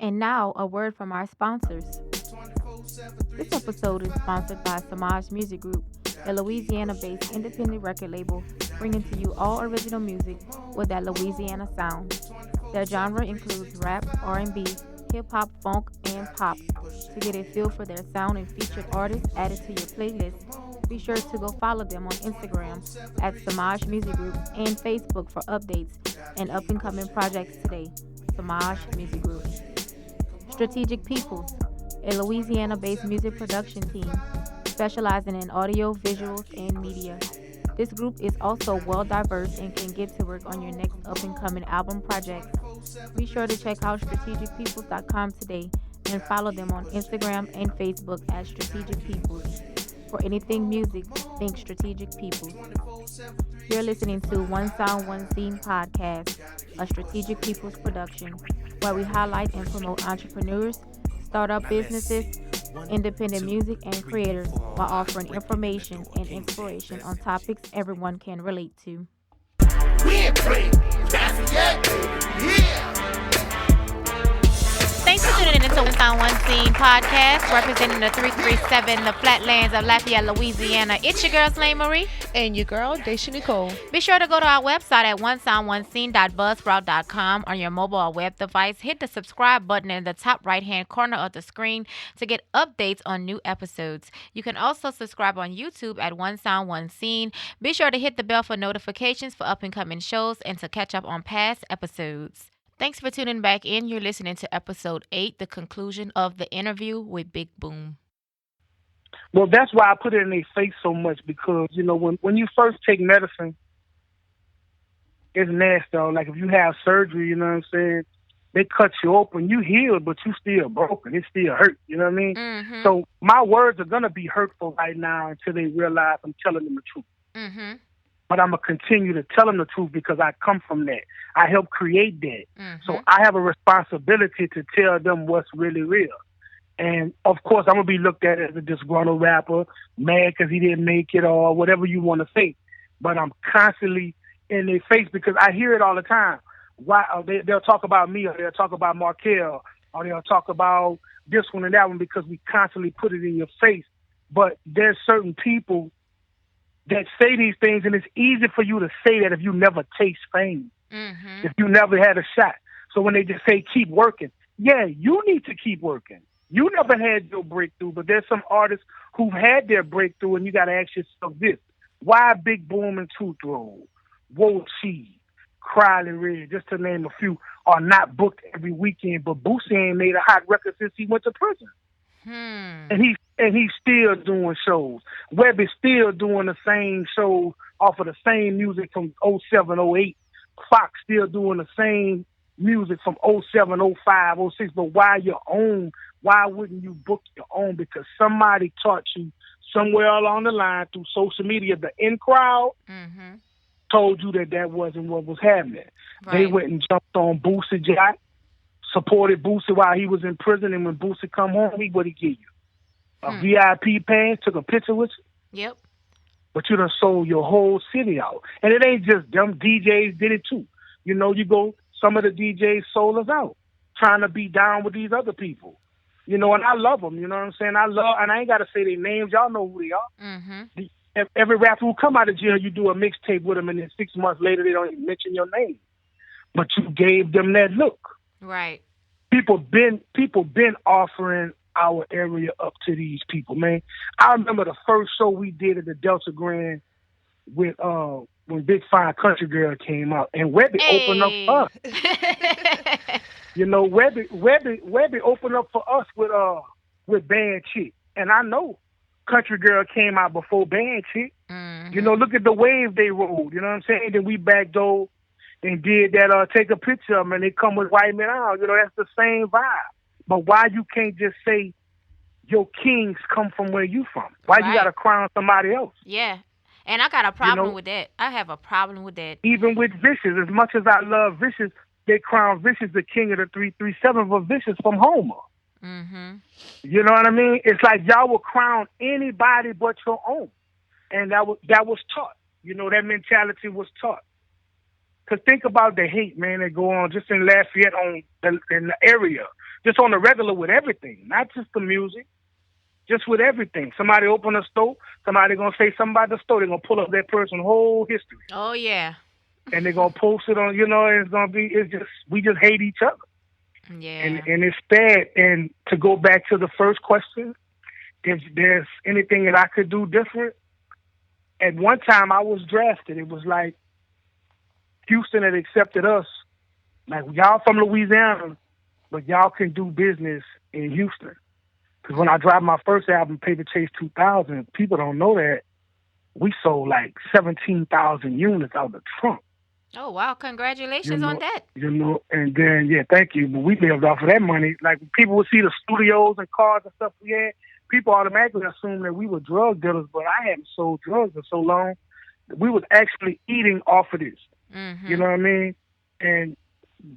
And now, a word from our sponsors. This episode is sponsored by Samaj Music Group, a Louisiana-based independent record label, bringing to you all original music with that Louisiana sound. Their genre includes rap, R&B, hip-hop, funk, and pop. To get a feel for their sound and featured artists added to your playlist, be sure to go follow them on Instagram at Samaj Music Group and Facebook for updates and up-and-coming projects today. Samaj Music Group. Strategic Peoples, a Louisiana-based music production team specializing in audio, visuals, and media. This group is also well diverse and can get to work on your next up-and-coming album projects. Be sure to check out strategicpeoples.com today and follow them on Instagram and Facebook at Strategic Peoples. For anything music, think Strategic Peoples. You're listening to One Sound, One Scene podcast, a Strategic Peoples production, where we highlight and promote entrepreneurs, startup businesses, independent music, and creators while offering information and inspiration on topics everyone can relate to. Thanks for tuning in to One Sound, One Scene podcast, representing the 337, the flatlands of Lafayette, Louisiana. It's your girl, Slane Marie. And your girl, Daisha Nicole. Be sure to go to our website at onesoundonescene.buzzsprout.com on your mobile or web device. Hit the subscribe button in the top right-hand corner of the screen to get updates on new episodes. You can also subscribe on YouTube at One Sound, One Scene. Be sure to hit the bell for notifications for up-and-coming shows and to catch up on past episodes. Thanks for tuning back in. You're listening to episode 8, the conclusion of the interview with Big Boom. Well, that's why I put it in their face so much, because, you know, when you first take medicine, it's nasty. Like if you have surgery, you know what I'm saying, they cut you open, you healed, but you still broken. It still hurt, you know what I mean? Mm-hmm. So my words are going to be hurtful right now until they realize I'm telling them the truth. Mm-hmm. But I'm going to continue to tell them the truth because I come from that. I helped create that. Mm-hmm. So I have a responsibility to tell them what's really real. And, of course, I'm going to be looked at as a disgruntled rapper, mad because he didn't make it or whatever you want to say. But I'm constantly in their face because I hear it all the time. Why they'll talk about me, or they'll talk about Markel, or they'll talk about this one and that one, because we constantly put it in your face. But there's certain people that say these things, and it's easy for you to say that if you never taste fame, if you never had a shot. So when they just say keep working, yeah, you need to keep working. You never had your breakthrough, but there's some artists who've had their breakthrough, and you got to ask yourself this: why Big Boom and Tooth Roll, Woe Cheese, Crowley Red, just to name a few, are not booked every weekend? But Boosie ain't made a hot record since he went to prison. And he's still doing shows. Webby's still doing the same shows off of the same music from 07, 08. Fox still doing the same music from 07, 05, 06. But why your own? Why wouldn't you book your own? Because somebody taught you somewhere along the line through social media, the in crowd told you that wasn't what was happening. Right. They went and jumped on Boosie Jack, supported Boosie while he was in prison, and when Boosie come home, what he give you? A VIP pass, took a picture with you? Yep. But you done sold your whole city out. And it ain't just them. DJs did it too. You know, some of the DJs sold us out, trying to be down with these other people. You know, and I love them, you know what I'm saying? And I ain't got to say their names. Y'all know who they are. Every rapper who come out of jail, you do a mixtape with them, and then 6 months later, they don't even mention your name. But you gave them that look. Right. People been offering our area up to these people, man. I remember the first show we did at the Delta Grand with when Big Fine Country Girl came out, and Webby opened up for us. You know, Webby opened up for us with Band Chick, and I know Country Girl came out before Band Chick. You know, look at the wave they rode. You know what I'm saying? Then we backdoored and did that. Take a picture of them, and they come with White Men Out. You know, that's the same vibe. But why you can't just say your kings come from where you from? Why you got to crown somebody else? Yeah. And I got a problem with that. I have a problem with that. Even with Vicious, as much as I love Vicious, they crown Vicious the king of the 337 for Vicious from Homer. You know what I mean? It's like y'all will crown anybody but your own. And that was taught. You know, that mentality was taught. Because think about the hate, man, that go on just in Lafayette in the area. just on the regular with everything, not just the music, just with everything. Somebody open a store, somebody gonna say something about the store. They're gonna pull up that person's whole history, Oh yeah. and they're gonna post it on. It's gonna be. It's just we just hate each other, Yeah. and it's sad. And to go back to the first question, if there's anything that I could do different, at one time I was drafted. It was like Houston had accepted us. Like y'all from Louisiana, but y'all can do business in Houston. Because when I dropped my first album, Paper Chase 2000, people don't know that we sold like 17,000 units out the trunk. Oh wow! You Congratulations on know, that. and then yeah, thank you. But we lived off of that money. Like people would see the studios and cars and stuff we had, people automatically assumed that we were drug dealers. But I hadn't sold drugs for so long. We was actually eating off of this. You Mhm. know what I mean? And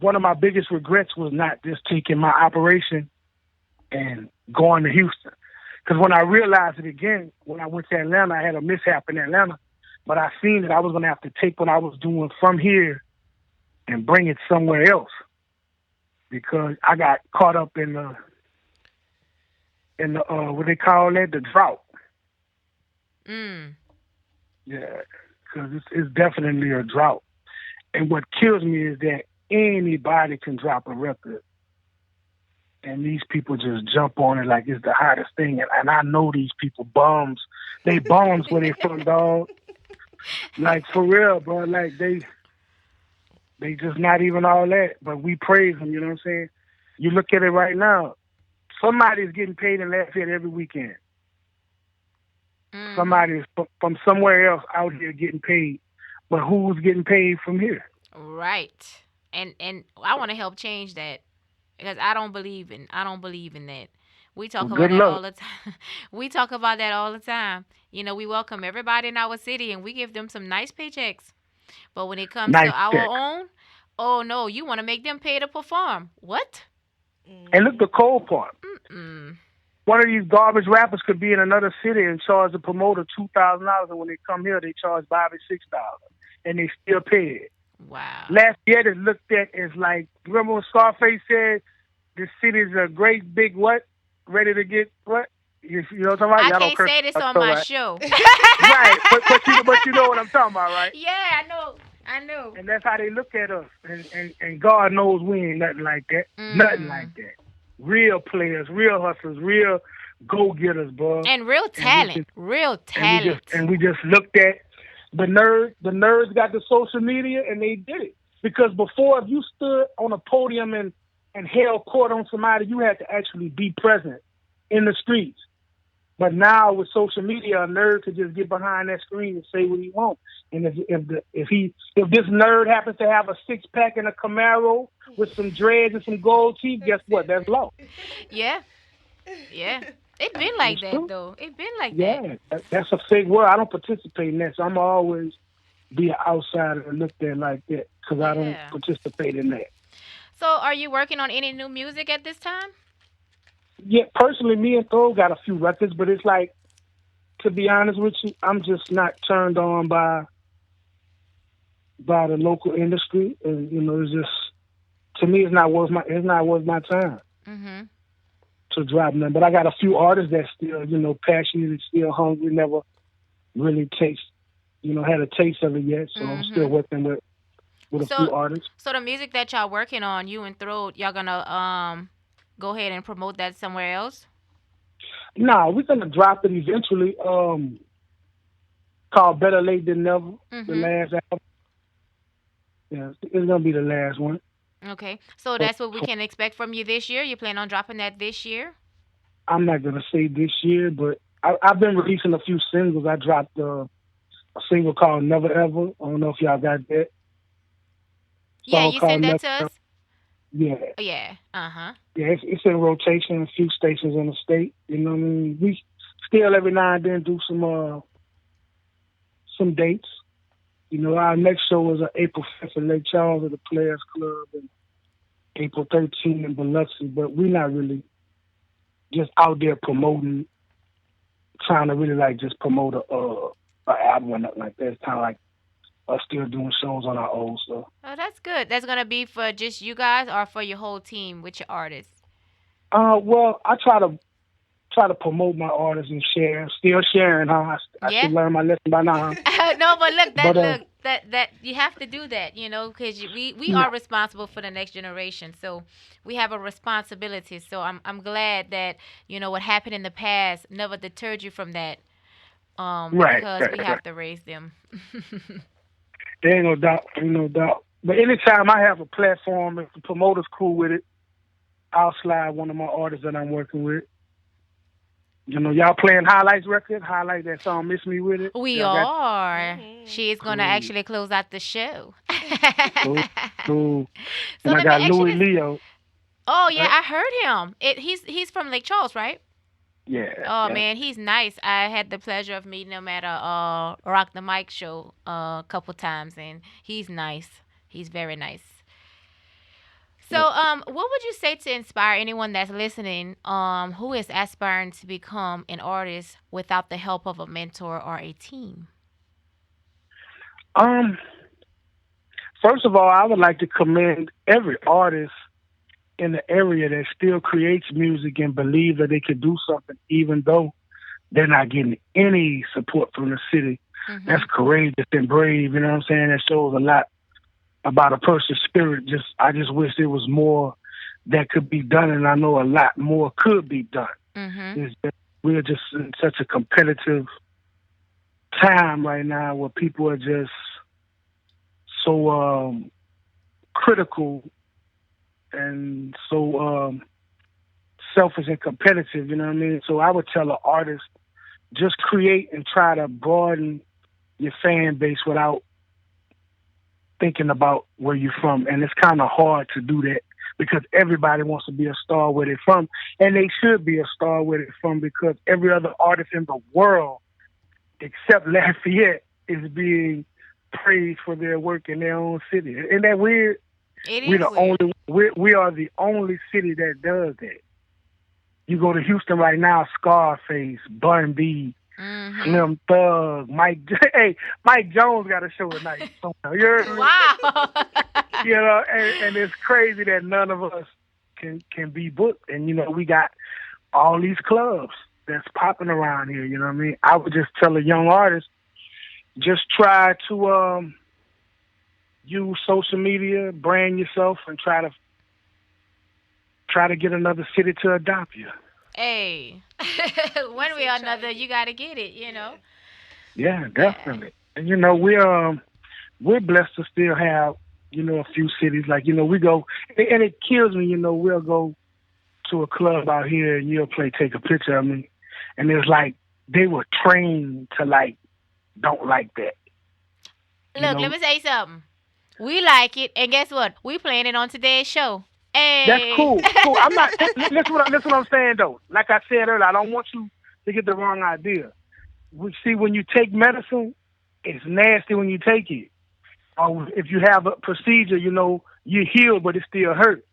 one of my biggest regrets was not just taking my operation and going to Houston. Because when I realized it again, when I went to Atlanta, I had a mishap in Atlanta. But I seen that I was going to have to take what I was doing from here and bring it somewhere else. Because I got caught up in the what they call that, the drought. Mm. Yeah, because it's definitely a drought. And what kills me is that anybody can drop a record, and these people just jump on it like it's the hottest thing. And I know these people bums. They bums where they from, dog. Like for real, bro. Like they just not even all that. But we praise them. You know what I'm saying? You look at it right now. Somebody's getting paid in Lafayette every weekend. Mhm. Somebody's from somewhere else out here getting paid. But who's getting paid from here? Right. And I want to help change that because I don't believe in that. We Well, talk about good that all luck. the time. We talk about that all the time. We welcome everybody in our city and we give them some nice paychecks. But when it comes to Nice our check. own, oh no, you want to make them pay to perform. What? And look, the Mm-hmm. cold part. Mm-mm. One of these garbage rappers could be in another city and charge the promoter $2,000, and when they come here, they charge Bobby $6, and they still pay it. Wow. Last year, they looked at as like, remember when Scarface said, "This city's a great big what, ready to get what." You know what I'm talking about? I Y'all don't can't curse. say this That's on so my right. show. Right, but you know what I'm talking about, right? Yeah, I know. I know. And that's how they look at us. And God knows we ain't nothing like that. Nothing like Mm. that. Real players, real hustlers, real go getters, bro. And real And we talent. just Real and we just talent. and we just looked at the nerds. The nerds got the social media and they did it. Because before, if you stood on a podium and held court on somebody, you had to actually be present in the streets. But now with social media, a nerd could just get behind that screen and say what he wants. And if this nerd happens to have a 6-pack and a Camaro with some dreads and some gold teeth, guess what? That's law. Yeah. Yeah. It been like It's that true. though. It been like that. Yeah, that's a fake word. I don't participate in that, so I'm always be an outsider and looked at like that because I don't Yeah. participate in that. So are you working on any new music at this time? Yeah, personally, me and Thor got a few records, but it's like, to be honest with you, I'm just not turned on by the local industry, and it's just, to me, it's not worth my time Mhm. to drop nothing. But I got a few artists that still, passionate and still hungry, never really had a taste of it yet. So I'm still Mhm. working with a So few artists. so the music that y'all working on, you and Throat, y'all gonna go ahead and promote that somewhere else? Nah, we're gonna drop it eventually. Called Better Late Than Never. The Mhm. last album. Yeah, it's gonna be the last one. Okay. So So, that's what we so can expect from you this year. You plan on dropping that this year? I'm not gonna say this year, but I've been releasing a few singles. I dropped a single called Never Ever. I don't know if y'all got that Yeah, song you called sent that Never to Ever. us? Yeah, Yeah. Uh-huh. yeah, it's in rotation, a few stations in the state. You know what I mean? We still every now and then do some dates. Our next show is April 5th in Lake Charles at the Players Club, and April 13th in Biloxi. But we're not really just out there promoting, trying to really like just promote a album or nothing like that. It's kind of like us still doing shows on our own stuff. Oh, that's good. That's gonna be for just you guys or for your whole team with your artists? Well, I try to promote my artists and share. Still sharing, huh? I Yeah. should learn my lesson by now, huh? No, but look, But that you have to do that, because we no, are responsible for the next generation. So we have a responsibility. So I'm glad that what happened in the past never deterred you from that. right, Because we right, right. have to raise them. There ain't no doubt, ain't no doubt. But anytime I have a platform, if the promoter's cool with it, I'll slide one of my artists that I'm working with. Y'all playing Highlights record, highlight that song "Miss Me" with it. We Y'all got are. Mhm. She is gonna cool, actually close out the show. cool, cool. So And I let me got ask you Louis this. Leo. Oh yeah, Right? I heard him. He's from Lake Charles, right? Yeah, Oh yeah. man, he's nice. I had the pleasure of meeting him at a Rock the Mic show a couple times, and he's nice. He's very nice. So, Yeah. what would you say to inspire anyone that's listening, who is aspiring to become an artist without the help of a mentor or a team? Um, First of all, I would like to commend every artist in the area that still creates music and believe that they could do something, even though they're not getting any support from the city. That's Mhm. courageous and brave. You know what I'm saying? That shows a lot about a person's spirit. I just wish there was more that could be done, and I know a lot more could be done. Mhm. It's just, we're just in such a competitive time right now where people are just so critical and so selfish and competitive. You know what I mean? So I would tell an artist just create and try to broaden your fan base without thinking about where you're from. And it's kind of hard to do that because everybody wants to be a star where they're from, and they should be a star where they're from because every other artist in the world except Lafayette is being praised for their work in their own city. Isn't that weird? It is weird. We are the only city that does that. You go to Houston right now, Scarface, Bun B, Mhm. Slim Thug, Mike. Hey, Mike Jones got a show tonight. Somewhere. You heard me? Wow. And it's crazy that none of us can be booked. And we got all these clubs that's popping around here. You know what I mean? I would just tell a young artist, just try to use social media, brand yourself, and try to get another city to adopt you. Hey, one way or another, you gotta get it. Yeah. Yeah, Yeah. definitely. And we're blessed to still have a few cities like we go, and it kills me. We'll go to a club out here and you'll play Take a Picture of Me, and it's like they were trained to don't like that. You Look, let know, me say something. We like it, and guess what? We playing it on today's show. that's Hey. cool, cool. I'm not. Listen what I'm saying though. Like I said earlier, I don't want you to get the wrong idea. We see when you take medicine, it's nasty when you take it. Or if you have a procedure, you heal, but it still hurt.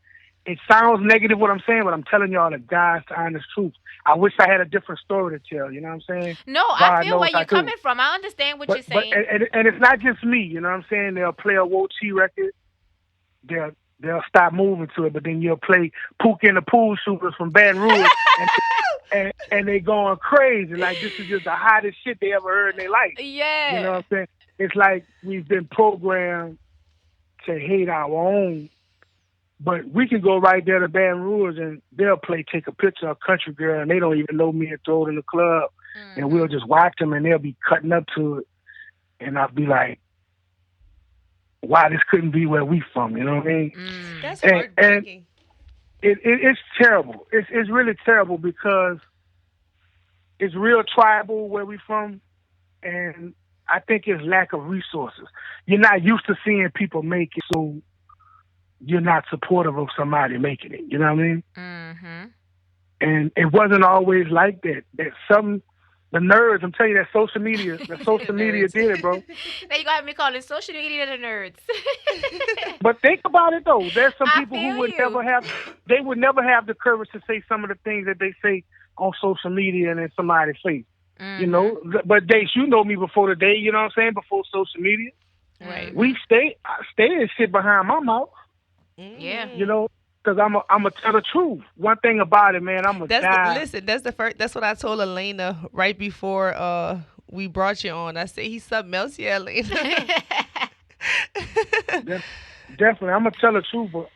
It sounds negative what I'm saying, but I'm telling y'all the God's honest truth. I wish I had a different story to tell. You know what I'm saying? No, I God feel knows where I you're do. coming from. I understand what you're But saying. and it's not just me. You know what I'm saying? They'll play a Wo Chi record. They'll they'll stop moving to it, but then you'll play Pookie and the Pool Shooters from Baton Rouge, and they going crazy like this is just the hottest shit they ever heard in their life. You know what Yeah. I'm saying? It's like we've been programmed to hate our own. But we can go right there to Baton Rouge and they'll play Take a Picture of Country Girl and they don't even know me and throw it in the club. And we'll Mhm. just watch them and they'll be cutting up to it. And I'll be like, why this couldn't be where we from, you know what I mean? Mm. That's And heartbreaking. it's terrible. It's really terrible because it's real tribal where we from. And I think it's lack of resources. You're not used to seeing people make it, so you're not supportive of somebody making it. You know what I mean? Mhm. And it wasn't always like that. That the nerds, I'm telling you, that The social media nerds. did it, bro. Now you got me calling social media the nerds. But think about it though. There's some I people who feel you. they would never have the courage to say some of the things that they say on social media and in somebody's face. Mhm. But Dace, you know me before the day, you know what I'm saying? Before social media. Right. I stay and shit behind my mouth, Yeah. you Mhm. know. Cause I'm a tell the truth. One thing about it, man, I'm a die. Listen. That's the first. That's what I told Elena right before we brought you on. I said he's something else, yeah, Elena. Def- Definitely, I'm gonna tell the truth. But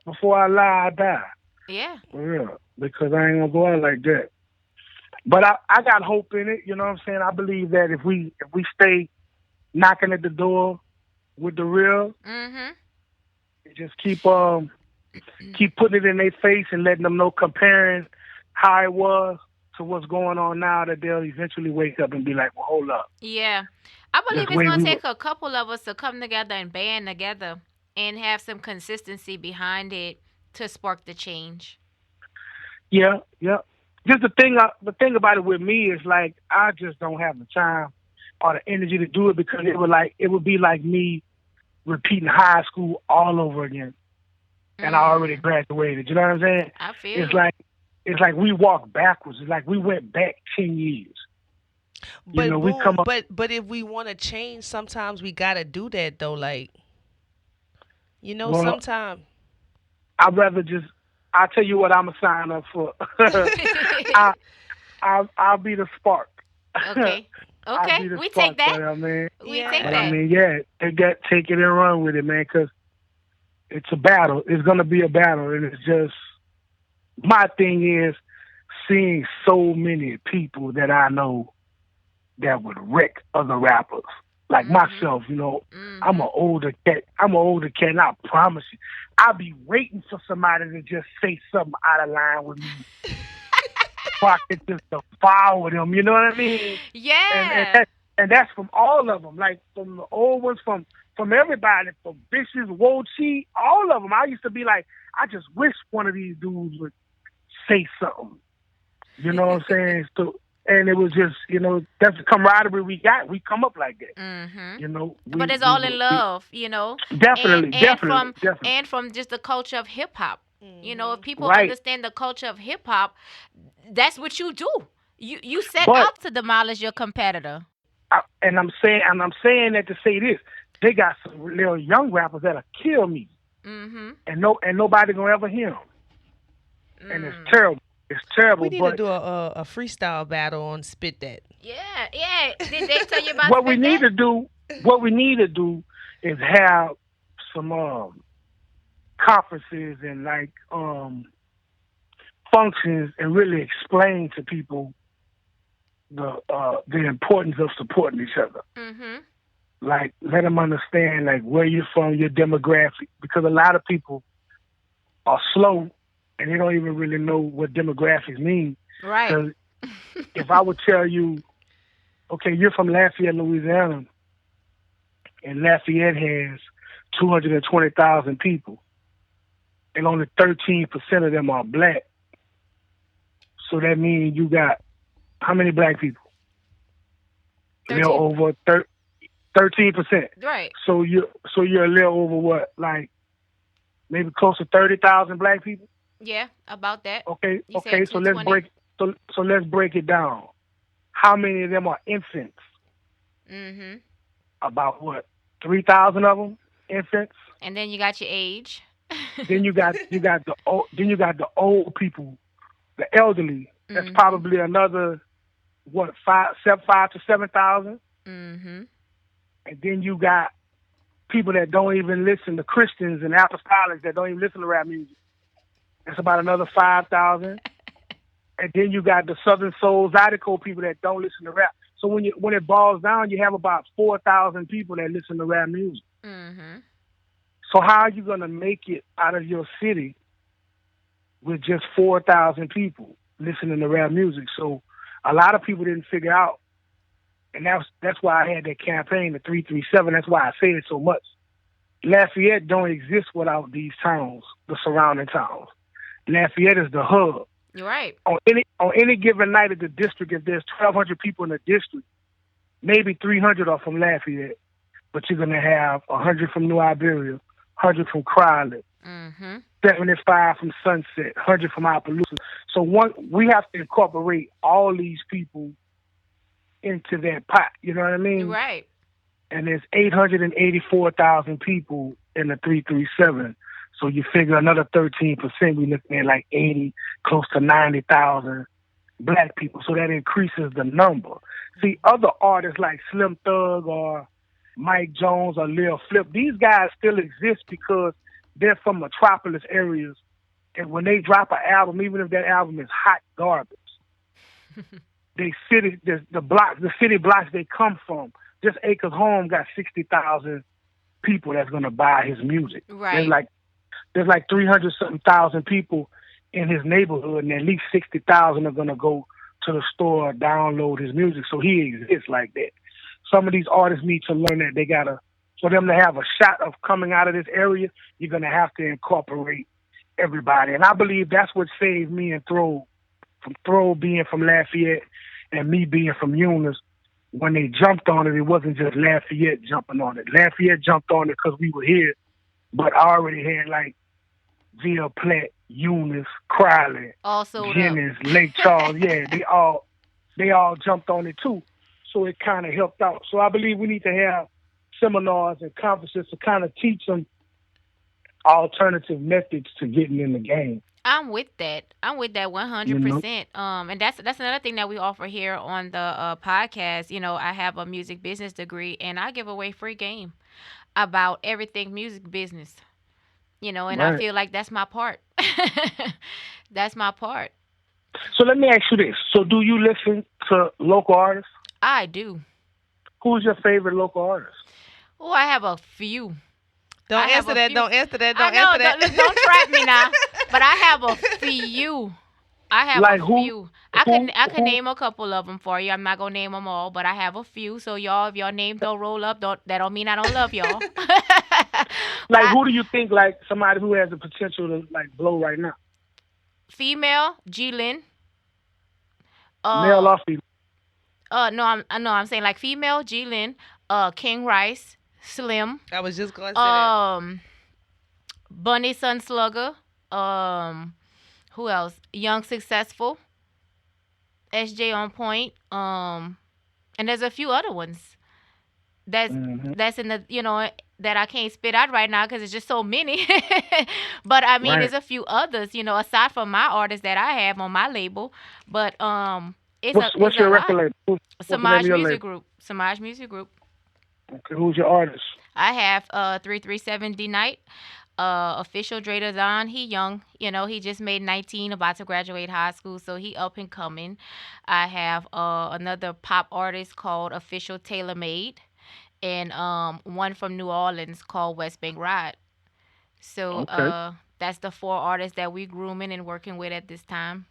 before I lie, I die. Yeah. For real, because I ain't gonna go out like that. But I got hope in it. You know what I'm saying? I believe that if we stay knocking at the door with the real, Mm-hmm. just keep putting it in their face and letting them know, comparing how it was to what's going on now, that they'll eventually wake up and be like, well, hold up. Yeah. I This believe it's way going we to were. take a couple of us to come together and band together and have some consistency behind it to spark the change. Yeah, yeah. Just the thing about it with me is like I just don't have the time or the energy to do it because it would be like me repeating high school all over again, and I already Mm. graduated. You know what I'm saying? I feel It's you. like it's like we walk backwards. It's like we went back 10 years. But We come boom. up. But if we want to change, sometimes we gotta do that though. Like Well, sometimes. I'd rather just. I'll tell you what I'm gonna sign up for. I I'll be the spark. Okay. I'll Okay. be the We spark take that. for them, man. We Yeah. take But I that. mean, yeah, they got take it and run with it, man, because it's a battle. It's gonna be a battle, and it's just my thing is seeing so many people that I know that would wreck other rappers. Like Mhm. myself, I'm an Mhm. older cat. And I promise you, I'll be waiting for somebody to just say something out of line with me so I can just devour them. You know what I mean? And and Yeah. that, and that's from all of them, like from the old ones, from everybody, from Vicious, Wochi, all of them. I used to be like, I just wish one of these dudes would say something. You know what I'm saying? So, and it was just, that's the camaraderie we got. We come up like that. Mhm. But We it's we all were in love, and definitely, definitely, definitely from just the culture of hip hop. If Mhm. people right. understand the culture of hip hop, that's what you do. You set But out to demolish your competitor. and I'm saying that to say this, they got some little young rappers that'll kill me, Mhm. and nobody gonna ever hear them, and it's Mm. terrible. It's We terrible. need to But do a freestyle battle on Spit That. Yeah, yeah. Did they tell you about what we spit need that? to do, what we need to do, is have some conferences and like functions and really explain to people the importance of supporting each other. Mhm. Like let them understand like where you're from, your demographic, because a lot of people are slow and they don't even really know what demographics mean. Right. Because if I would tell you, okay, you're from Lafayette, Louisiana, and Lafayette has 220,000 people, and only 13% of them are black. So that means you got how many black people? A little 13. over 13%. Right. So you're a little over what, like maybe close to 30,000 black people. Yeah, about that. Okay, You said okay. So let's 220. break it down. How many of them are infants? Mhm. About what? 3,000 of them infants. And then you got your age. Then you got the old people, the elderly. That's Mhm. probably another what, 5 to 7,000. Mhm. And then you got people that don't even listen, the Christians and apostolics that don't even listen to rap music. That's about another 5,000. And then you got the Southern Soul Zydeco people that don't listen to rap. So when it boils down, you have about 4,000 people that listen to rap music. Mhm. So how are you gonna make it out of your city with just 4,000 people listening to rap music? So a lot of people didn't figure out, and that's why I had that campaign, the 337. That's why I say it so much. Lafayette don't exist without these towns, the surrounding towns. Lafayette is the hub. You're right. On any given night of the district, if there's 1,200 people in the district, maybe 300 are from Lafayette, but you're gonna have 100 from New Iberia, 100 from Crowley, Mhm. 75 from Sunset, 100 from Opelousas. So we have to incorporate all these people into that pot. You know what I You're mean? right. And there's 884,000 people in the 337. So you figure another 13%, we looking at like 80, close to 90,000 black people. So that increases the number. See, other artists like Slim Thug or Mike Jones or Lil Flip, these guys still exist because they're from metropolis areas. And when they drop an album, even if that album is hot garbage, the city blocks they come from, just Acres Home got 60,000 people that's gonna buy his music. Right. There's like 300 something thousand people in his neighborhood, and at least 60,000 are gonna go to the store, download his music. So he exists like that. Some of these artists need to learn that they gotta, for them to have a shot of coming out of this area, you're gonna have to incorporate everybody. And I believe that's what saved me and Throw, from Throw being from Lafayette and me being from Eunice. When they jumped on it, it wasn't just Lafayette jumping on it. Lafayette jumped on it because we were here, but I already had like Ville Platte, Eunice, Crowley, Jennings, Lake Charles. Yeah, they all jumped on it too. So it kind of helped out. So I believe we need to have seminars and conferences to kind of teach them alternative methods to getting in the game. I'm with that. 100%. And that's another thing that we offer here on the podcast. You know, I have a music business degree, and I give away free game about everything music business. You know, and I feel like that's my part. That's my part. So let me ask you this. So do you listen to local artists? I do. Who's your favorite local artist? Oh, I have a few. Don't answer that. Don't answer that. Don't trap me now. But I have a few. I can name a couple of them for you. I'm not gonna name them all, but I have a few. So y'all, if your names don't roll up, that don't mean I don't love y'all. Like, who do you think, like, somebody who has the potential to, like, blow right now? Female, G-Lyn. Male or female? I'm saying like female, G-Lyn, King Rice, Slim. I was just going to say that. Bunny Sunslugger. Who else? Young Successful. SJ On Point. And there's a few other ones. That's in the, you know, that I can't spit out right now because it's just so many. But I mean, there's a few others, you know, aside from my artists that I have on my label. But what's your record label? Samaj Music Group. Samaj Music Group. Okay, who's your artist? I have 337D Night. Official Dre Dazan. He young, you know, he just made 19, about to graduate high school, so he up and coming. I have another pop artist called Official Tailor Made, and one from New Orleans called West Bank Ride. So that's the 4 artists that we grooming and working with at this time.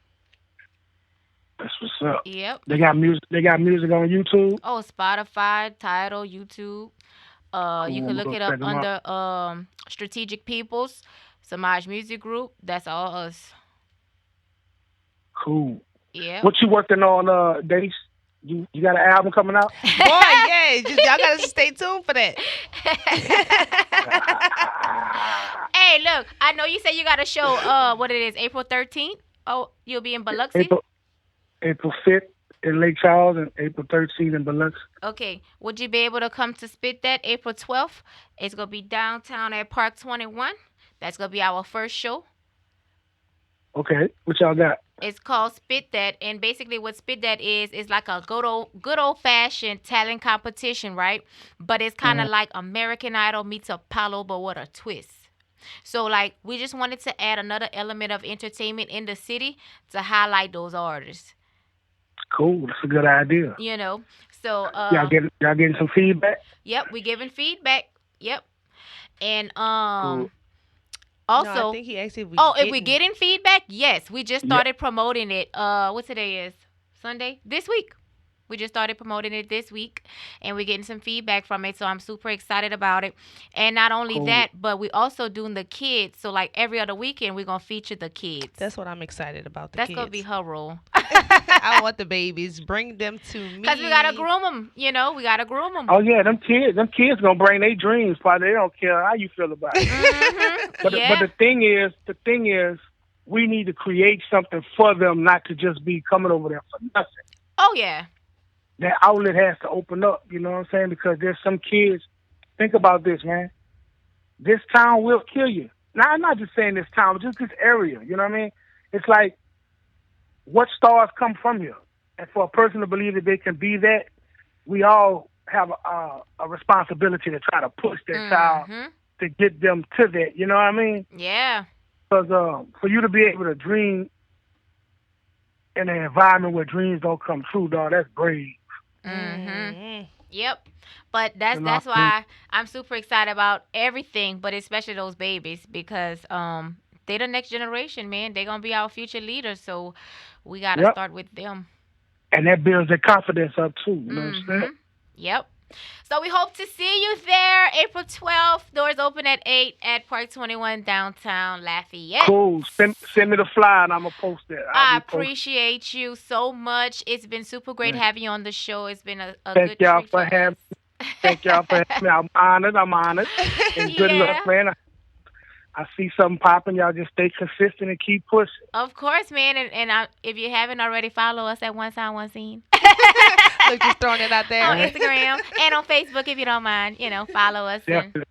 That's what's up. Yep. They got music. They got music on YouTube. Oh, Spotify, Tidal, YouTube. You can look it up under Strategic Peoples, Samaj Music Group. That's all us. Cool. Yeah. What you working on, Dace? You got an album coming out? Boy, yeah. Y'all gotta stay tuned for that. Hey, look. I know you said you got a show. What it is? April 13th. Oh, you'll be in Biloxi. April 5th in Lake Charles and April 13th in Biloxi. Okay. Would you be able to come to Spit That April 12th? It's going to be downtown at Park 21. That's going to be our first show. Okay. What y'all got? It's called Spit That, and basically what Spit That is like a good old fashioned talent competition, right? But it's kind of like American Idol meets Apollo, but with a twist. So, like, we just wanted to add another element of entertainment in the city to highlight those artists. Cool. That's a good idea. You know, so y'all getting some feedback? Yep, we giving feedback. Yep, and Cool. also, No, I think he asked if we getting feedback? Yes, we just started promoting it. What today is? Sunday? This week. We just started promoting it this week, and we're getting some feedback from it, so I'm super excited about it. And not only that, but we also doing the kids. So, like, every other weekend, we're going to feature the kids. That's what I'm excited about, That's going to be her role. I want the babies. Bring them to me. Because we got to groom them, you know. We got to groom them. Oh, yeah, them kids going to bring their dreams, probably. They don't care how you feel about it. But the thing is, we need to create something for them, not to just be coming over there for nothing. Oh, yeah. That outlet has to open up, you know what I'm saying? Because there's some kids, think about this, man. This town will kill you. Now, I'm not just saying this town, but just this area. You know what I mean? It's like what stars come from here, and for a person to believe that they can be that, we all have a responsibility to try to push that child Mhm. to get them to that. You know what I mean? Yeah. Because for you to be able to dream in an environment where dreams don't come true, dog, that's brave. Mhm. Mm. Yep. But that's You know that's what I mean? why I'm super excited about everything, but especially those babies because they the next generation, man. They're gonna be our future leaders, so we gotta Yep. start with them. And that builds their confidence up too. You know what I'm saying? Mhm. Yep. So we hope to see you there April 12th. Doors open at 8 at Park 21 downtown Lafayette. Cool. Send me the flyer and I'm gonna post that. I'll I repost appreciate you so much. It's been super great it. having you on the show. It's been a Thank good y'all treat for for us. having. Thank y'all for having me. I'm honored. I'm honored. And good luck, Yeah. man. I see something popping. Y'all just stay consistent and keep pushing. Of course, man. If you haven't already, follow us at One Sound One Scene Look, just throwing it out on there. Instagram and on Facebook if you don't mind. Follow us and Definitely,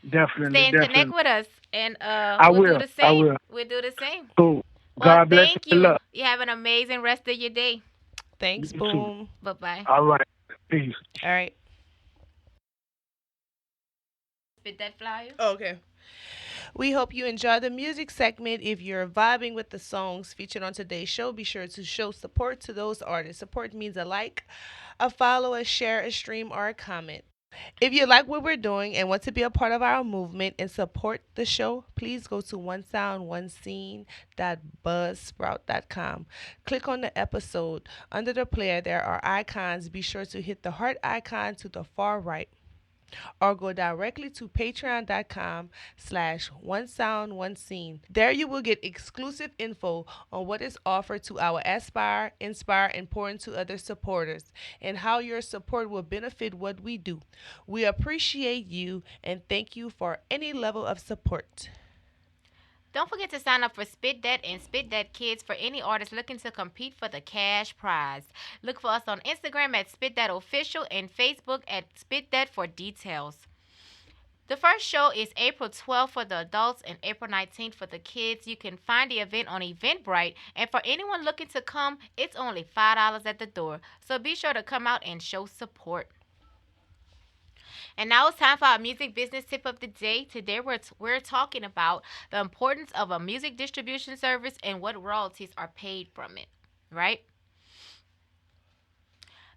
definitely, stay and connect definitely. with us. And I we'll do will. the I same. will. We'll do the same. Cool. Well, God bless thank and good you. luck. You have an amazing rest of your day. Thanks, You too. Boom. Bye bye. All right. Peace. All right. Spit that flyer. Okay. We hope you enjoy the music segment. If you're vibing with the songs featured on today's show, be sure to show support to those artists. Support means a like, a follow, a share, a stream, or a comment. If you like what we're doing and want to be a part of our movement and support the show, please go to onesoundonescene.buzzsprout.com. Click on the episode. Under the player, there are icons. Be sure to hit the heart icon to the far right or go directly to patreon.com/onesoundonescene. There you will get exclusive info on what is offered to our Aspire, Inspire, and Pour Into Other supporters and how your support will benefit what we do. We appreciate you and thank you for any level of support. Don't forget to sign up for Spit That and Spit That Kids for any artist looking to compete for the cash prize. Look for us on Instagram at Spit That Official and Facebook at Spit That for details. The first show is April 12th for the adults and April 19th for the kids. You can find the event on Eventbrite, and for anyone looking to come, it's only $5 at the door. So be sure to come out and show support. And now it's time for our music business tip of the day. Today we're talking about the importance of a music distribution service and what royalties are paid from it, right?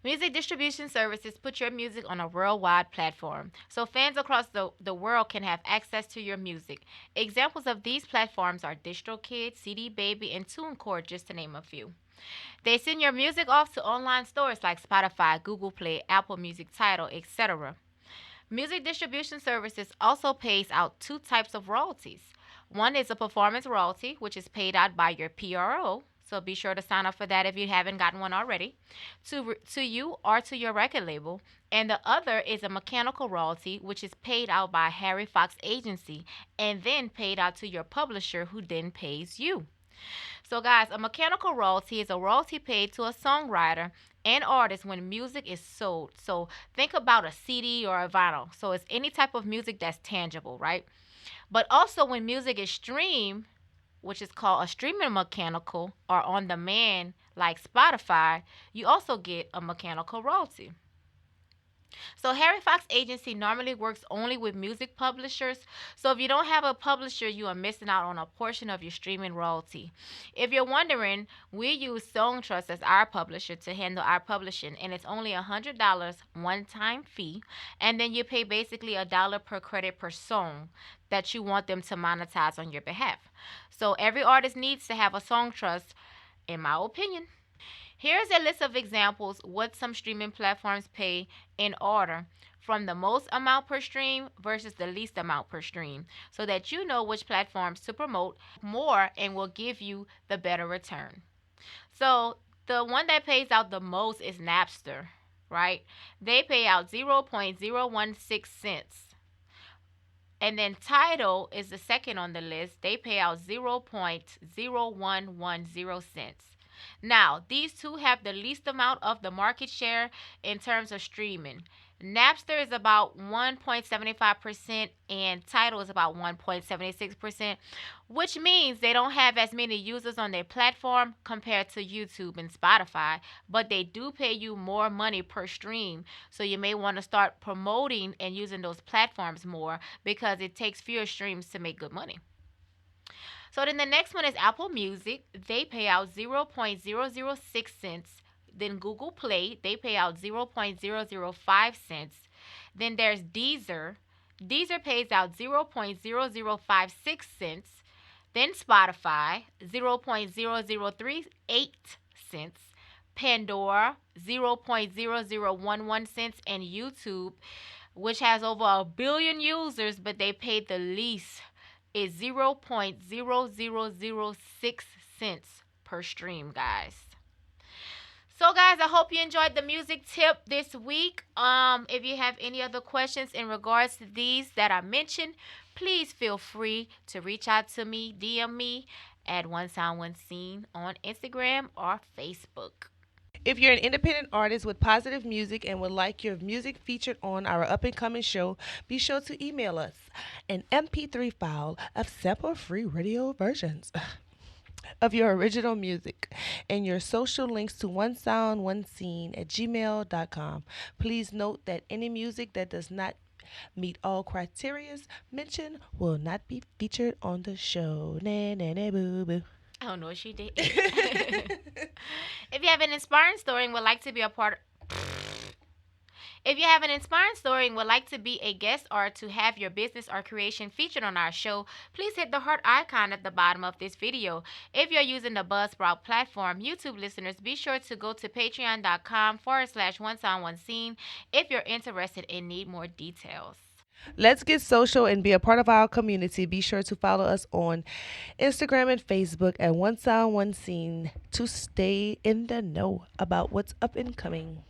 Music distribution services put your music on a worldwide platform, so fans across the world can have access to your music. Examples of these platforms are DistroKid, CD Baby, and TuneCore, just to name a few. They send your music off to online stores like Spotify, Google Play, Apple Music, Tidal, etc. Music distribution services also pays out two types of royalties. One is a performance royalty, which is paid out by your PRO. So be sure to sign up for that if you haven't gotten one already, to you or to your record label. And the other is a mechanical royalty, which is paid out by Harry Fox Agency and then paid out to your publisher, who then pays you. So, guys, a mechanical royalty is a royalty paid to a songwriter and artist when music is sold. So, think about a CD or a vinyl. So, it's any type of music that's tangible, right? But also, when music is streamed, which is called a streaming mechanical or on demand, like Spotify, you also get a mechanical royalty. So Harry Fox Agency normally works only with music publishers. So if you don't have a publisher, you are missing out on a portion of your streaming royalty. If you're wondering, we use Songtrust as our publisher to handle our publishing, and it's only $100 one-time fee, and then you pay basically $1 per credit per song that you want them to monetize on your behalf. So every artist needs to have a Songtrust, in my opinion. Here's a list of examples what some streaming platforms pay in order from the most amount per stream versus the least amount per stream so that you know which platforms to promote more and will give you the better return. So, the one that pays out the most is Napster, right? They pay out 0.016 cents. And then Tidal is the second on the list. They pay out 0.0110 cents. Now, these two have the least amount of the market share in terms of streaming. Napster is about 1.75% and Tidal is about 1.76%, which means they don't have as many users on their platform compared to YouTube and Spotify, but they do pay you more money per stream. So you may want to start promoting and using those platforms more because it takes fewer streams to make good money. So then the next one is Apple Music. They pay out 0.006 cents. Then Google Play, they pay out 0.005 cents. Then there's Deezer. Deezer pays out 0.0056 cents. Then Spotify, 0.0038 cents. Pandora, 0.0011 cents. And YouTube, which has over a billion users, but they paid the least, is 0.0006 cents per stream, guys. So, guys, I hope you enjoyed the music tip this week. If you have any other questions in regards to these that I mentioned, please feel free to reach out to me, DM me at One Sound One Scene on Instagram or Facebook. If you're an independent artist with positive music and would like your music featured on our up-and-coming show, be sure to email us an MP3 file of sample-free radio versions of your original music and your social links to onesoundonescene@gmail.com. Please note that any music that does not meet all criteria mentioned will not be featured on the show. Na, na, na, boo, boo. I don't know what she did. If you have an inspiring story and would like to be a part of... If you have an inspiring story and would like to be a guest or to have your business or creation featured on our show, please hit the heart icon at the bottom of this video. If you're using the Buzzsprout platform, YouTube listeners, be sure to go to patreon.com/onesoundonescene if you're interested and need more details. Let's get social and be a part of our community. Be sure to follow us on Instagram and Facebook at One Sound One Scene to stay in the know about what's up and coming.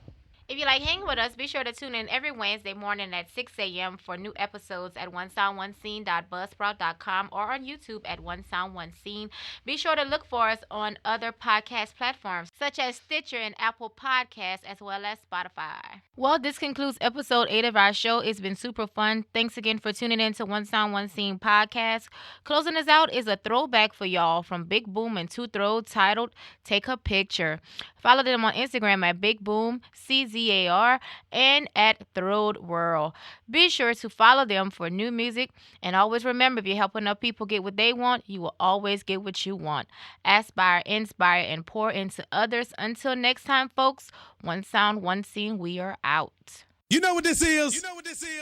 If you like hanging with us, be sure to tune in every Wednesday morning at 6 a.m. for new episodes at onesoundonescene.buzzsprout.com or on YouTube at One Sound One Scene. Be sure to look for us on other podcast platforms such as Stitcher and Apple Podcasts as well as Spotify. Well, this concludes episode 8 of our show. It's been super fun. Thanks again for tuning in to One Sound One Scene podcast. Closing us out is a throwback for y'all from Big Boom and Two Throw titled Take a Picture. Follow them on Instagram at Big Boom CZAR and at Throwed World. Be sure to follow them for new music. And always remember, if you're helping enough people get what they want, you will always get what you want. Aspire, inspire, and pour into others. Until next time, folks, One Sound, One Scene, we are out. You know what this is?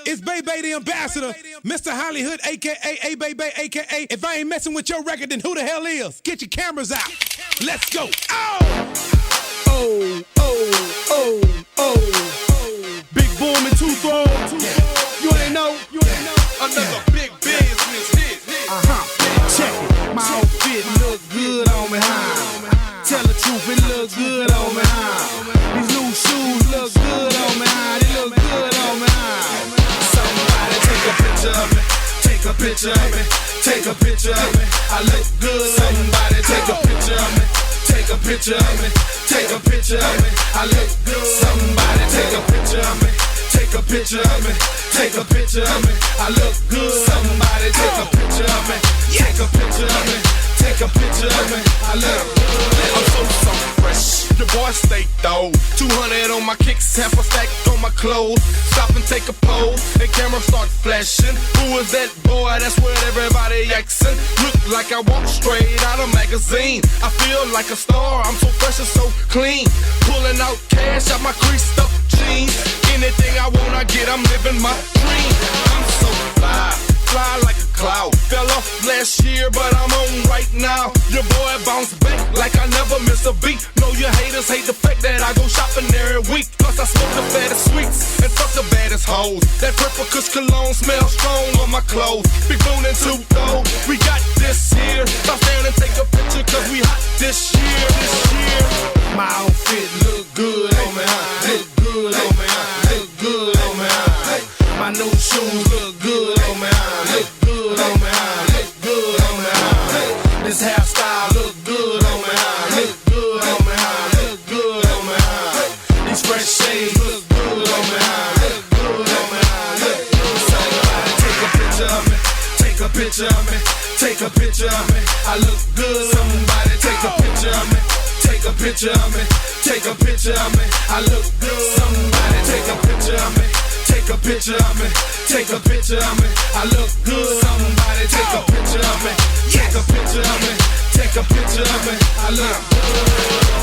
It's Bay the Ambassador, Mr. Hollywood, a.k.a. A-Bay, a.k.a. If I ain't messing with your record, then who the hell is? Get your cameras out. Let's go. Oh! Oh, oh, oh, oh. Big Boom and Two Throw. You ain't know? Another big business hit. Check it. My outfit look good on me, huh? Tell the truth, it look good on me, huh? These new shoes look good on me, huh? They look good on me, huh? Somebody take a picture of me. Take a picture of me. Take a picture of me. I look good. Somebody take a picture of me. Take a picture of me. Take a picture of me. I look good. Somebody take a picture of me. Take a picture of me. Take a picture of me. I look good. Somebody take a picture of me. Take a picture of me. Take a picture of me. I look good. I'm so fresh. The boy stay though. 200 on my kicks, half a stack on my clothes. Stop and take a pose, and camera start flashing. Who is that boy? That's what everybody asking. Look like I walk straight out of magazine. I feel like a star. I'm so fresh and so clean. Pulling out cash out my creased up jeans. Anything I want, I get. I'm living my dream. I'm so fly like a cloud. Fell off last year, but I'm on right now. Your boy bounced back like I never miss a beat. Know your haters hate the fact that I go shopping every week. Plus I smoke the fattest sweets and fuck the baddest hoes. That purple kush cologne smells strong on my clothes. Big Boom and Two Throw, we got this here. Stop down and take a picture cause we hot this year, My outfit look good on me, huh? Look good on me, huh? Look good on me, huh? My new shoes look good on me, huh? Look good on me, huh? Look good on me, huh? This hairstyle look good on me, huh? Look good on me. picture of me. Take a picture of me. I look good. Somebody take a picture of me. Take a picture of me. Take a picture of me. I look good. Somebody take a picture of me. Take a picture of me. Take a picture of me. I look good.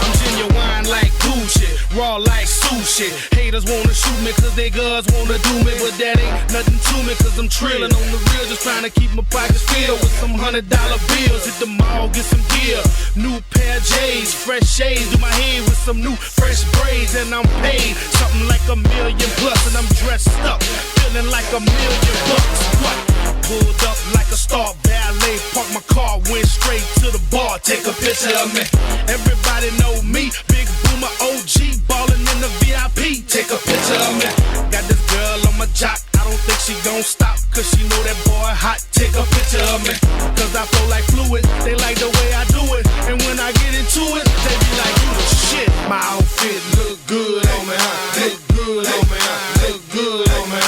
I'm genuine like Gucci, raw like sushi. Haters wanna shoot me cause they guns wanna do me, but that ain't nothing to me cause I'm trillin' on the real, just trying to keep my pockets filled with some $100 bills. Hit the mall, get some gear, new pair of J's, fresh shades, do my hair with some new fresh braids, and I'm paid something like $1 million plus, and I'm dressed up, feeling like $1 million bucks. What? Pulled up like a star ballet, parked my car, went straight to the bar, take a picture of me. Everybody know me, big boomer OG, ballin' in the VIP, take a picture of me. Got this girl on my jock, I don't think she gon' stop, cause she know that boy hot, take a picture of me. Cause I flow like fluid, they like the way I do it, and when I get into it, they be like, you the shit. My outfit look good on me, look good on me, look good on me.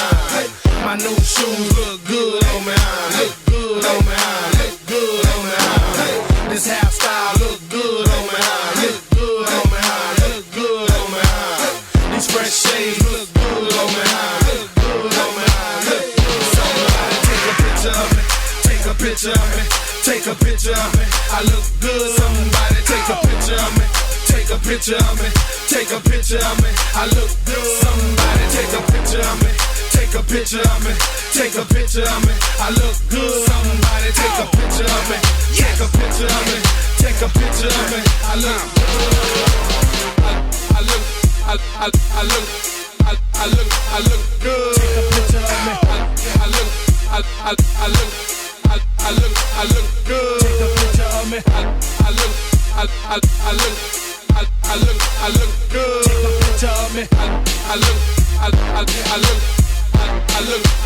My new shoes look good on me, look good on me, look good on me. This hairstyle look good on me, look good on me, look good on me. These fresh shades look good on me, look good on me, look good. Somebody take a picture of me, take a picture of me, take a picture of me. I look good. Somebody take a picture of me, take a picture of me, take a picture of me. I look good. Somebody take a picture of me. Take a picture of me, take a picture of me. I look good. Somebody take a picture of me. Take a picture of me. Take a picture of me. I look good. I look good. Take a picture of me. I look good. Take a picture of me. I look good. Take a picture of me. I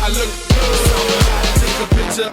look good. Somebody take a picture.